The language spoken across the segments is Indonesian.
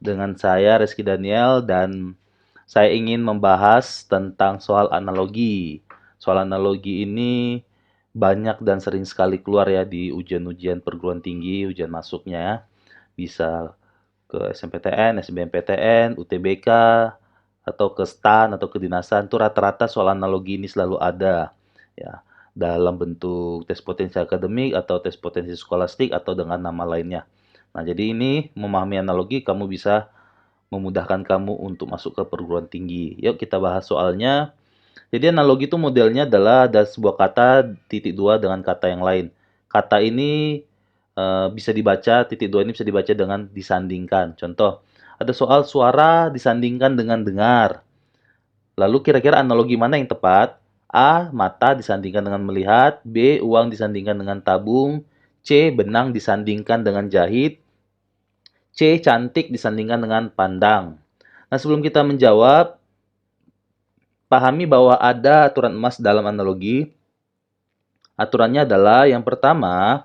Dengan saya Reski Daniel dan saya ingin membahas tentang soal analogi. Soal analogi ini banyak dan sering sekali keluar ya di ujian-ujian perguruan tinggi, ujian masuknya ya. Bisa ke SNMPTN, SBMPTN, UTBK, atau ke STAN atau kedinasan itu rata-rata soal analogi ini selalu ada ya dalam bentuk tes potensi akademik atau tes potensi skolastik atau dengan nama lainnya. Nah, jadi ini memahami analogi kamu bisa memudahkan kamu untuk masuk ke perguruan tinggi. Yuk kita bahas soalnya. Jadi analogi itu modelnya adalah ada sebuah kata titik dua dengan kata yang lain. Kata ini bisa dibaca, titik dua ini bisa dibaca dengan disandingkan. Contoh, ada soal suara disandingkan dengan dengar. Lalu kira-kira analogi mana yang tepat? A. Mata disandingkan dengan melihat. B. Uang disandingkan dengan tabung. C. Benang disandingkan dengan jahit. C. Cantik disandingkan dengan pandang. Nah, sebelum kita menjawab, pahami bahwa ada aturan emas dalam analogi. Aturannya adalah yang pertama,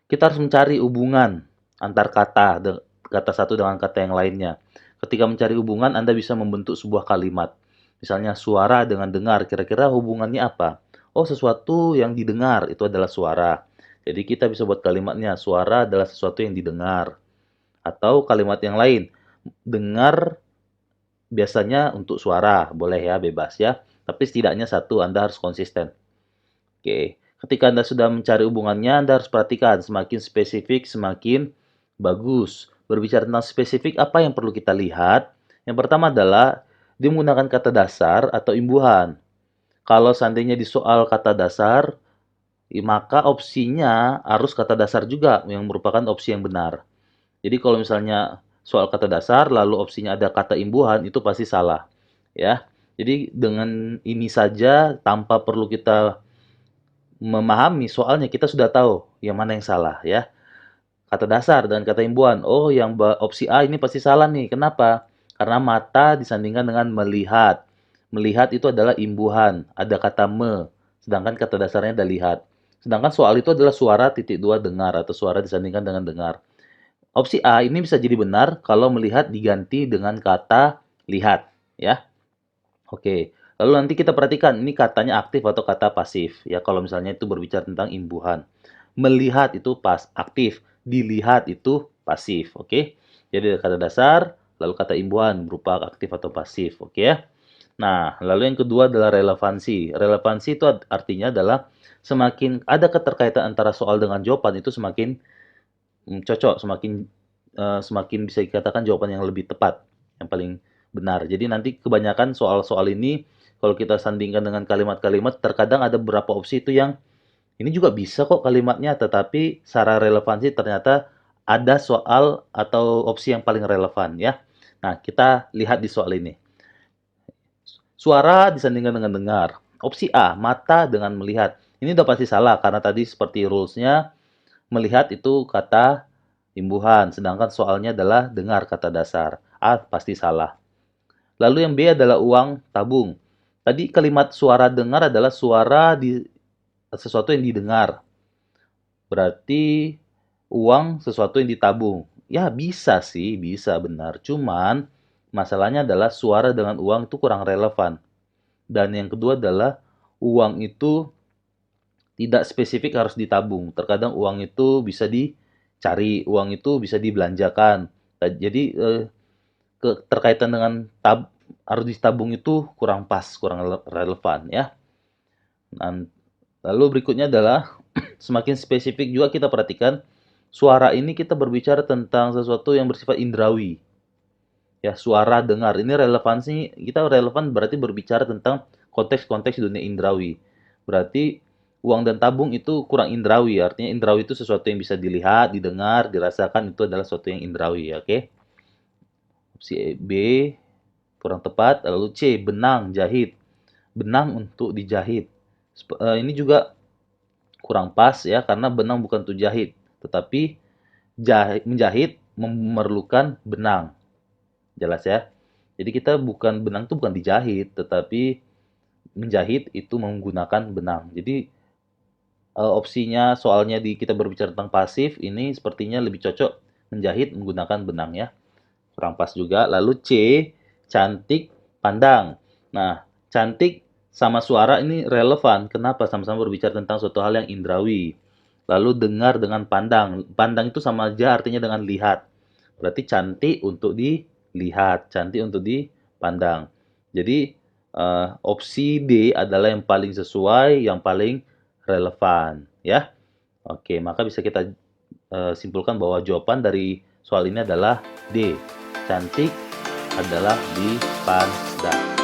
kita harus mencari hubungan antar kata, kata satu dengan kata yang lainnya. Ketika mencari hubungan, Anda bisa membentuk sebuah kalimat. Misalnya suara dengan dengar, kira-kira hubungannya apa? Oh, sesuatu yang didengar, itu adalah suara. Jadi kita bisa buat kalimatnya, suara adalah sesuatu yang didengar. Atau kalimat yang lain, dengar biasanya untuk suara, boleh ya, bebas ya. Tapi setidaknya satu, Anda harus konsisten. Oke, ketika Anda sudah mencari hubungannya, Anda harus perhatikan semakin spesifik, semakin bagus. Berbicara tentang spesifik, apa yang perlu kita lihat? Yang pertama adalah dia menggunakan kata dasar atau imbuhan. Kalau seandainya di soal kata dasar, maka opsinya harus kata dasar juga yang merupakan opsi yang benar. Jadi kalau misalnya soal kata dasar lalu opsinya ada kata imbuhan itu pasti salah, ya. Jadi dengan ini saja tanpa perlu kita memahami soalnya kita sudah tahu yang mana yang salah ya. Kata dasar dan kata imbuhan. Oh, yang opsi A ini pasti salah nih. Kenapa? Karena mata disandingkan dengan melihat. Melihat itu adalah imbuhan. Ada kata me. Sedangkan kata dasarnya adalah lihat. Sedangkan soal itu adalah suara titik dua dengar atau suara disandingkan dengan dengar. Opsi A ini bisa jadi benar kalau melihat diganti dengan kata lihat, ya. Oke. Lalu nanti kita perhatikan ini katanya aktif atau kata pasif, ya. Kalau misalnya itu berbicara tentang imbuhan. Melihat itu pas aktif, dilihat itu pasif, oke. Jadi ada kata dasar, lalu kata imbuhan berupa aktif atau pasif, oke ya. Nah, lalu yang kedua adalah relevansi. Relevansi itu artinya adalah semakin ada keterkaitan antara soal dengan jawaban itu semakin cocok, semakin bisa dikatakan jawaban yang lebih tepat, yang paling benar. Jadi nanti kebanyakan soal-soal ini kalau kita sandingkan dengan kalimat-kalimat, terkadang ada beberapa opsi itu yang ini juga bisa kok kalimatnya, tetapi secara relevansi ternyata ada soal atau opsi yang paling relevan ya. Nah, kita lihat di soal ini. Suara disandingkan dengan dengar. Opsi A, mata dengan melihat. Ini udah pasti salah karena tadi seperti rules-nya melihat itu kata imbuhan, sedangkan soalnya adalah dengar kata dasar. A pasti salah. Lalu yang B adalah uang tabung. Tadi kalimat suara dengar adalah suara di sesuatu yang didengar. Berarti uang sesuatu yang ditabung. Ya bisa sih, bisa benar. Cuman masalahnya adalah suara dengan uang itu kurang relevan. Dan yang kedua adalah uang itu tidak spesifik harus ditabung. Terkadang uang itu bisa dicari, uang itu bisa dibelanjakan. Jadi keterkaitan dengan harus ditabung itu kurang pas, kurang relevan ya. Dan lalu berikutnya adalah semakin spesifik juga kita perhatikan suara ini kita berbicara tentang sesuatu yang bersifat indrawi. Ya, suara dengar ini relevansi kita relevan berarti berbicara tentang konteks-konteks dunia indrawi. Berarti uang dan tabung itu kurang indrawi, artinya indrawi itu sesuatu yang bisa dilihat, didengar, dirasakan itu adalah sesuatu yang indrawi, oke? Opsi B kurang tepat, lalu C benang jahit. Benang untuk dijahit. Ini juga kurang pas ya karena benang bukan untuk jahit, tetapi menjahit memerlukan benang. Jelas ya? Jadi kita benang itu bukan dijahit, tetapi menjahit itu menggunakan benang. Jadi opsinya soalnya kita berbicara tentang pasif, ini sepertinya lebih cocok menjahit menggunakan benang ya. Kurang pas juga. Lalu C, cantik, pandang. Nah, cantik sama suara ini relevan. Kenapa? Sama-sama berbicara tentang suatu hal yang indrawi. Lalu dengar dengan pandang. Pandang itu sama aja artinya dengan lihat. Berarti cantik untuk dilihat, cantik untuk dipandang. Jadi opsi D adalah yang paling sesuai, yang paling relevan, ya. Oke, maka bisa kita simpulkan bahwa jawaban dari soal ini adalah D. Cantik adalah dipandang.